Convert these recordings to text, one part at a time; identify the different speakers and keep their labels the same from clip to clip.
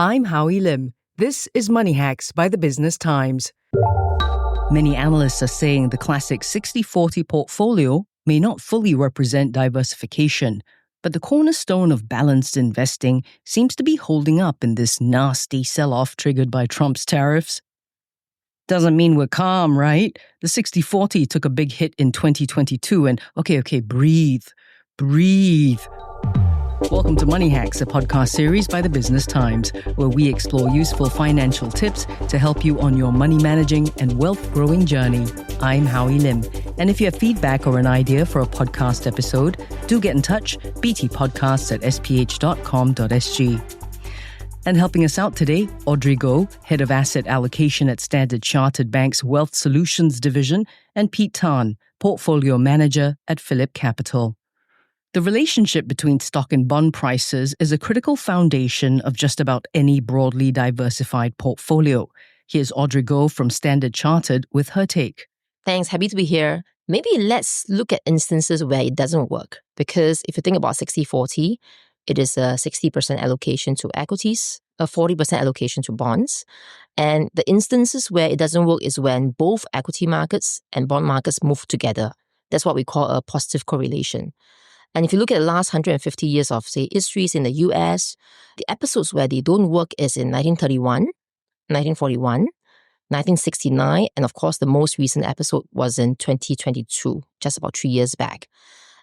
Speaker 1: I'm Howie Lim. This is Money Hacks by the Business Times. Many analysts are saying the classic 60-40 portfolio may not fully represent diversification, but the cornerstone of balanced investing seems to be holding up in this nasty sell-off triggered by Trump's tariffs. Doesn't mean we're calm, right? The 60-40 took a big hit in 2022 and breathe. Welcome to Money Hacks, a podcast series by the Business Times, where we explore useful financial tips to help you on your money managing and wealth growing journey. I'm Howie Lim. And if you have feedback or an idea for a podcast episode, do get in touch, btpodcasts@sph.com.sg. And helping us out today, Audrey Goh, Head of Asset Allocation at Standard Chartered Bank's Wealth Solutions Division, and Pete Tan, Portfolio Manager at PhillipCapital. The relationship between stock and bond prices is a critical foundation of just about any broadly diversified portfolio. Here's Audrey Goh from Standard Chartered with her take.
Speaker 2: Thanks, happy to be here. Maybe let's look at instances where it doesn't work. Because if you think about 60-40, it is a 60% allocation to equities, a 40% allocation to bonds. And the instances where it doesn't work is when both equity markets and bond markets move together. That's what we call a positive correlation. And if you look at the last 150 years of, say, histories in the US, the episodes where they don't work is in 1931, 1941, 1969, and of course, the most recent episode was in 2022, just about 3 years back.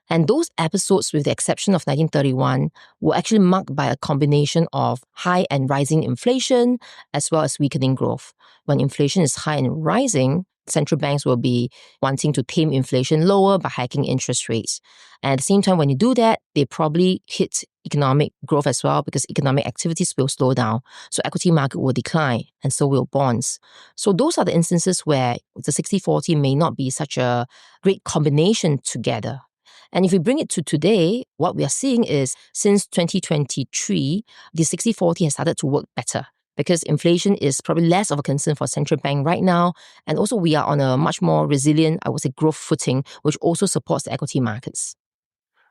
Speaker 2: And those episodes, with the exception of 1931, were actually marked by a combination of high and rising inflation, as well as weakening growth. When inflation is high and rising, central banks will be wanting to tame inflation lower by hiking interest rates. And at the same time, when you do that, they probably hit economic growth as well because economic activities will slow down. So equity market will decline and so will bonds. So those are the instances where the 60-40 may not be such a great combination together. And if we bring it to today, what we are seeing is since 2023, the 60-40 has started to work better, because inflation is probably less of a concern for central bank right now. And also we are on a much more resilient, I would say, growth footing, which also supports the equity markets.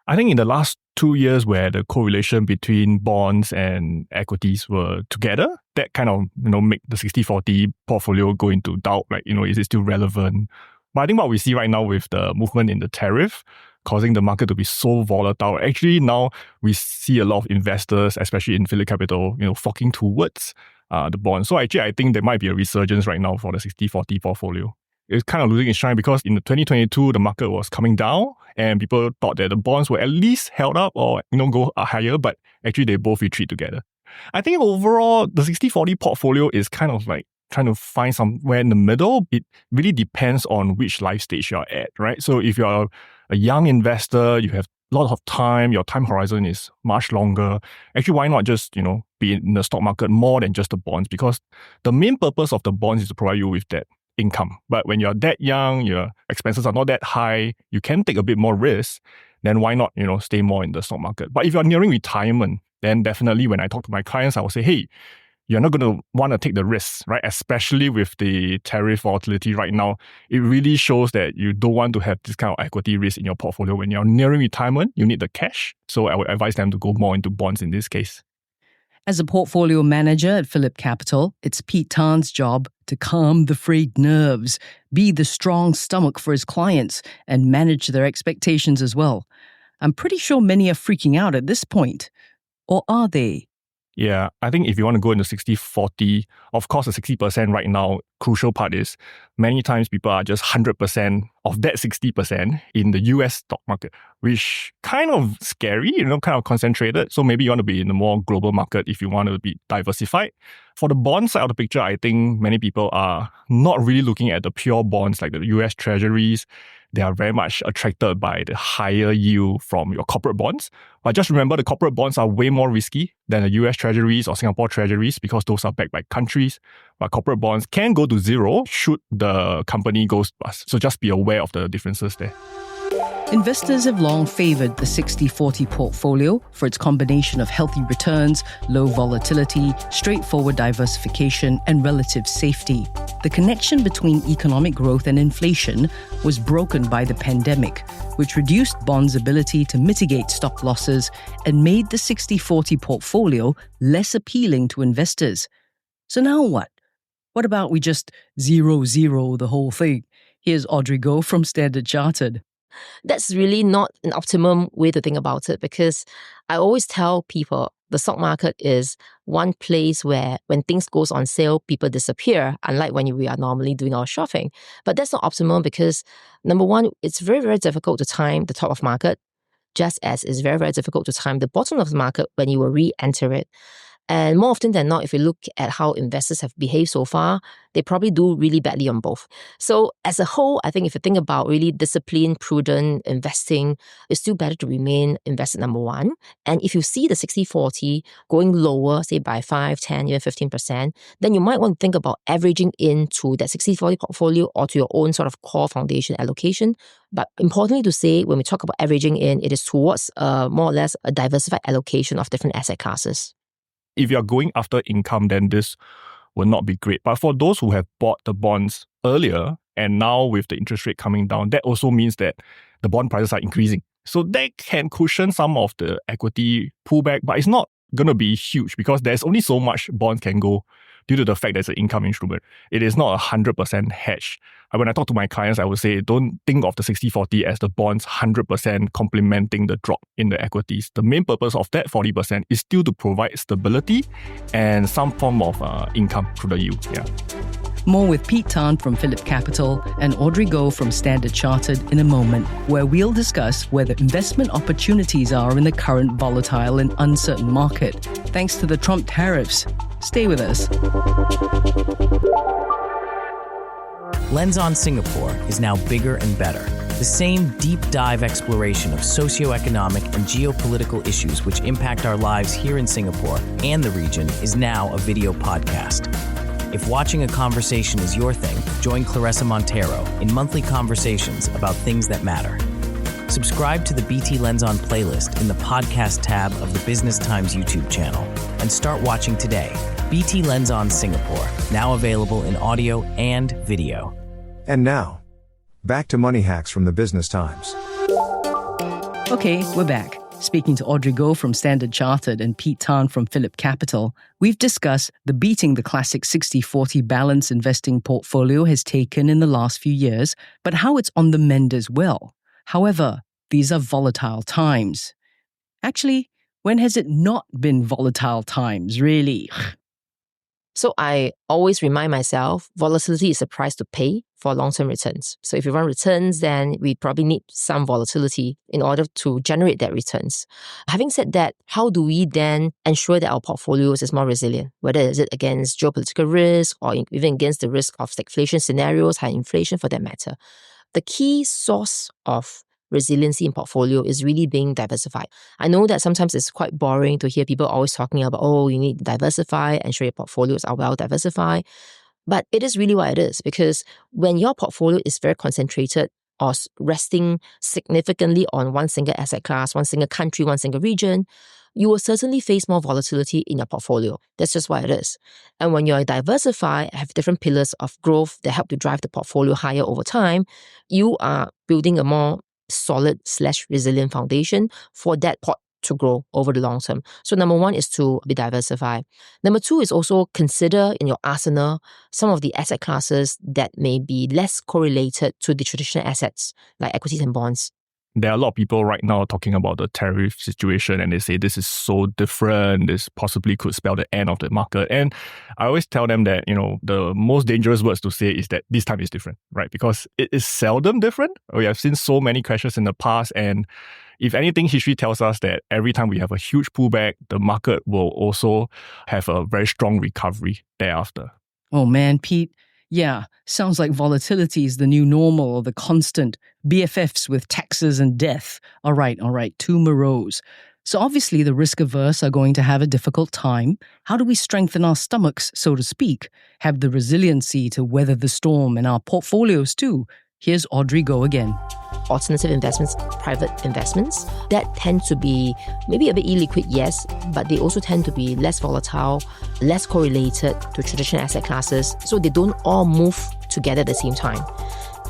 Speaker 3: I think in the last 2 years where the correlation between bonds and equities were together, that kind of, make the 60-40 portfolio go into doubt, like, is it still relevant? But I think what we see right now with the movement in the tariff causing the market to be so volatile, actually now we see a lot of investors, especially in PhillipCapital, flocking towards the bonds. So actually, I think there might be a resurgence right now for the 60-40 portfolio. It's kind of losing its shine because in 2022, the market was coming down and people thought that the bonds were at least held up or go higher, but actually they both retreat together. I think overall, the 60-40 portfolio is kind of like trying to find somewhere in the middle. It really depends on which life stage you're at, right? So if you're a young investor, you have a lot of time, your time horizon is much longer. Actually, why not just, be in the stock market more than just the bonds? Because the main purpose of the bonds is to provide you with that income. But when you're that young, your expenses are not that high, you can take a bit more risk, then why not, stay more in the stock market? But if you're nearing retirement, then definitely when I talk to my clients, I will say, hey, you're not going to want to take the risks, right? Especially with the tariff volatility right now. It really shows that you don't want to have this kind of equity risk in your portfolio. When you're nearing retirement, you need the cash. So I would advise them to go more into bonds in this case.
Speaker 1: As a portfolio manager at PhillipCapital, it's Pete Tan's job to calm the frayed nerves, be the strong stomach for his clients, and manage their expectations as well. I'm pretty sure many are freaking out at this point. Or are they?
Speaker 3: Yeah, I think if you want to go into 60-40, of course, the 60% right now, crucial part is many times people are just 100% of that 60% in the US stock market, which kind of scary, kind of concentrated. So maybe you want to be in a more global market if you want to be diversified. For the bond side of the picture, I think many people are not really looking at the pure bonds like the US treasuries. They are very much attracted by the higher yield from your corporate bonds. But just remember, the corporate bonds are way more risky than the US treasuries or Singapore treasuries because those are backed by countries. But corporate bonds can go to zero should the company go bust. So just be aware of the differences there.
Speaker 1: Investors have long favored the 60-40 portfolio for its combination of healthy returns, low volatility, straightforward diversification, and relative safety. The connection between economic growth and inflation was broken by the pandemic, which reduced bonds' ability to mitigate stock losses and made the 60-40 portfolio less appealing to investors. So now what? What about we just 0-0 the whole thing? Here's Audrey Goh from Standard Chartered.
Speaker 2: That's really not an optimum way to think about it, because I always tell people the stock market is one place where when things goes on sale, people disappear, unlike when we are normally doing our shopping. But that's not optimal because, number one, it's very, very difficult to time the top of market, just as it's very, very difficult to time the bottom of the market when you will re-enter it. And more often than not, if you look at how investors have behaved so far, they probably do really badly on both. So as a whole, I think if you think about really disciplined, prudent investing, it's still better to remain invested, number one. And if you see the 60-40 going lower, say by 5, 10, even 15%, then you might want to think about averaging into that 60-40 portfolio or to your own sort of core foundation allocation. But importantly to say, when we talk about averaging in, it is towards more or less a diversified allocation of different asset classes.
Speaker 3: If you're going after income, then this will not be great. But for those who have bought the bonds earlier and now with the interest rate coming down, that also means that the bond prices are increasing. So that can cushion some of the equity pullback, but it's not going to be huge because there's only so much bonds can go due to the fact that it's an income instrument. It is not 100% hedge. When I talk to my clients, I would say don't think of the 60-40 as the bonds 100% complementing the drop in the equities. The main purpose of that 40% is still to provide stability and some form of income through the yield. Yeah.
Speaker 1: More with Pete Tan from PhillipCapital and Audrey Goh from Standard Chartered in a moment, where we'll discuss where the investment opportunities are in the current volatile and uncertain market, thanks to the Trump tariffs. Stay with us.
Speaker 4: Lens on Singapore is now bigger and better. The same deep dive exploration of socioeconomic and geopolitical issues which impact our lives here in Singapore and the region is now a video podcast. If watching a conversation is your thing, join Clarissa Montero in monthly conversations about things that matter. Subscribe to the BT Lens On playlist in the podcast tab of the Business Times YouTube channel and start watching today. BT Lens On Singapore, now available in audio and video.
Speaker 5: And now, back to Money Hacks from the Business Times.
Speaker 1: Okay, we're back. Speaking to Audrey Goh from Standard Chartered and Pete Tan from PhillipCapital, we've discussed the beating the classic 60-40 balance investing portfolio has taken in the last few years, but how it's on the mend as well. However, these are volatile times. Actually, when has it not been volatile times, really?
Speaker 2: So I always remind myself, volatility is a price to pay for long-term returns. So if you want returns, then we probably need some volatility in order to generate that returns. Having said that, how do we then ensure that our portfolios is more resilient? Whether is it against geopolitical risk or even against the risk of stagflation scenarios, high inflation for that matter. The key source of resiliency in portfolio is really being diversified. I know that sometimes it's quite boring to hear people always talking about, you need to diversify, ensure your portfolios are well diversified. But it is really what it is, because when your portfolio is very concentrated or resting significantly on one single asset class, one single country, one single region, you will certainly face more volatility in your portfolio. That's just what it is. And when you're diversified, have different pillars of growth that help to drive the portfolio higher over time, you are building a more solid/resilient foundation for that pot to grow over the long term. So number one is to be diversified. Number two is also consider in your arsenal some of the asset classes that may be less correlated to the traditional assets like equities and bonds.
Speaker 3: There are a lot of people right now talking about the tariff situation and they say this is so different, this possibly could spell the end of the market. And I always tell them that, the most dangerous words to say is that this time is different, right? Because it is seldom different. We have seen so many crashes in the past, and if anything, history tells us that every time we have a huge pullback, the market will also have a very strong recovery thereafter.
Speaker 1: Oh man, Pete. Yeah, sounds like volatility is the new normal or the constant. BFFs with taxes and death. All right, two Moreaus. So obviously the risk-averse are going to have a difficult time. How do we strengthen our stomachs, so to speak? Have the resiliency to weather the storm in our portfolios too? Here's Audrey Goh again.
Speaker 2: alternative investments, private investments, that tend to be maybe a bit illiquid, yes, but they also tend to be less volatile, less correlated to traditional asset classes, so they don't all move together at the same time.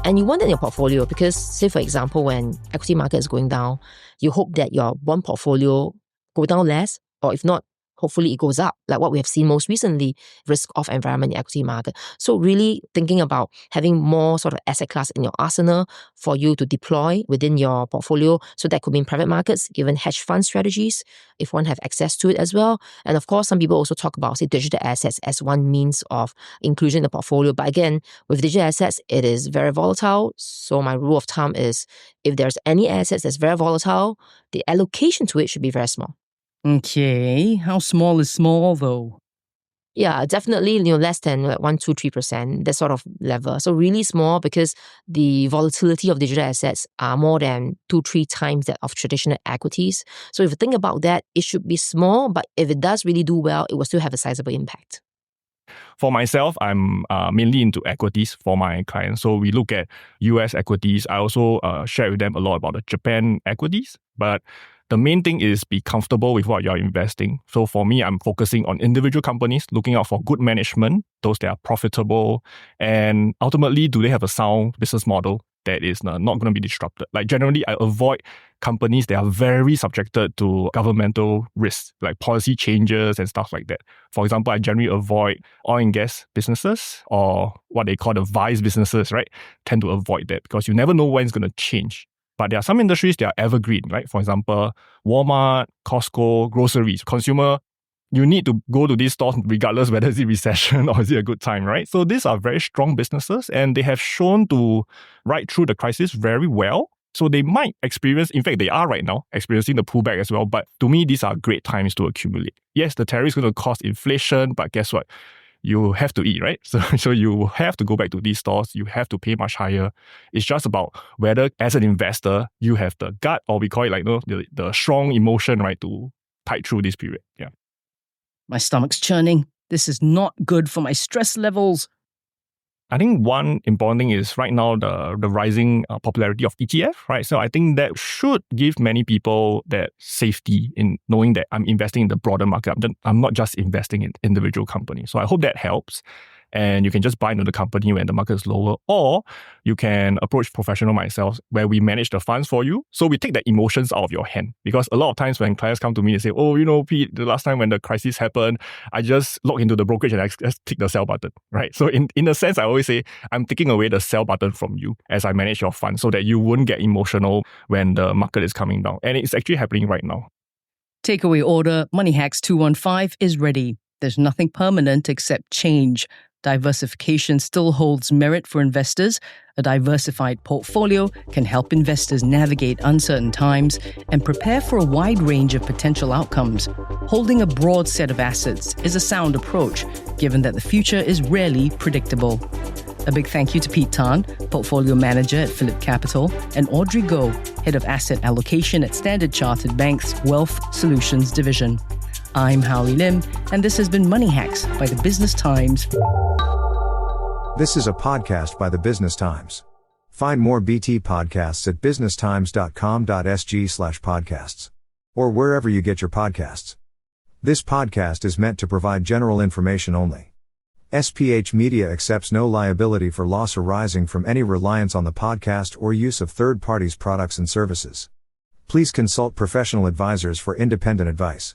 Speaker 2: And you want that in your portfolio because, say for example, when equity market is going down, you hope that your bond portfolio go down less, or if not, hopefully it goes up, like what we have seen most recently, risk-off environment in equity market. So really thinking about having more sort of asset class in your arsenal for you to deploy within your portfolio. So that could be in private markets, given hedge fund strategies, if one have access to it as well. And of course, some people also talk about, say, digital assets as one means of inclusion in the portfolio. But again, with digital assets, it is very volatile. So my rule of thumb is if there's any assets that's very volatile, the allocation to it should be very small.
Speaker 1: Okay, how small is small though?
Speaker 2: Yeah, definitely, less than like 1, 2, 3%, that sort of level. So really small because the volatility of digital assets are more than 2, 3 times that of traditional equities. So if you think about that, it should be small, but if it does really do well, it will still have a sizable impact.
Speaker 3: For myself, I'm mainly into equities for my clients. So we look at US equities. I also share with them a lot about the Japan equities. But the main thing is be comfortable with what you're investing. So for me, I'm focusing on individual companies, looking out for good management, those that are profitable, and ultimately, do they have a sound business model that is not going to be disrupted? Like generally, I avoid companies that are very subjected to governmental risks, like policy changes and stuff like that. For example, I generally avoid oil and gas businesses or what they call the vice businesses, right? Tend to avoid that because you never know when it's going to change. But there are some industries that are evergreen, right? For example, Walmart, Costco, groceries, consumer, you need to go to these stores regardless whether it's a recession or is it a good time, right? So these are very strong businesses and they have shown to ride through the crisis very well. So they might experience, in fact, they are right now experiencing the pullback as well. But to me, these are great times to accumulate. Yes, the tariff is going to cause inflation, but guess what? You have to eat, right? So you have to go back to these stores. You have to pay much higher. It's just about whether, as an investor, you have the gut, or we call it like the strong emotion, right, to tide through this period. Yeah.
Speaker 1: My stomach's churning. This is not good for my stress levels.
Speaker 3: I think one important thing is right now the rising popularity of ETF, right? So I think that should give many people that safety in knowing that I'm investing in the broader market. I'm not just investing in individual companies. So I hope that helps. And you can just buy into the company when the market is lower, or you can approach professional myself where we manage the funds for you. So we take the emotions out of your hand, because a lot of times when clients come to me and say, oh, Pete, the last time when the crisis happened, I just logged into the brokerage and I just click the sell button, right? So in a sense, I always say I'm taking away the sell button from you as I manage your fund so that you wouldn't get emotional when the market is coming down. And it's actually happening right now.
Speaker 1: Takeaway order Money Hacks 215 is ready. There's nothing permanent except change. Diversification still holds merit for investors. A diversified portfolio can help investors navigate uncertain times and prepare for a wide range of potential outcomes. Holding a broad set of assets is a sound approach, given that the future is rarely predictable. A big thank you to Pete Tan, Portfolio Manager at PhillipCapital, and Audrey Goh, Head of Asset Allocation at Standard Chartered Bank's Wealth Solutions Division. I'm Howie Lim, and this has been Money Hacks by the Business Times.
Speaker 5: This is a podcast by the Business Times. Find more BT podcasts at businesstimes.com.sg/podcasts or wherever you get your podcasts. This podcast is meant to provide general information only. SPH Media accepts no liability for loss arising from any reliance on the podcast or use of third parties' products and services. Please consult professional advisors for independent advice.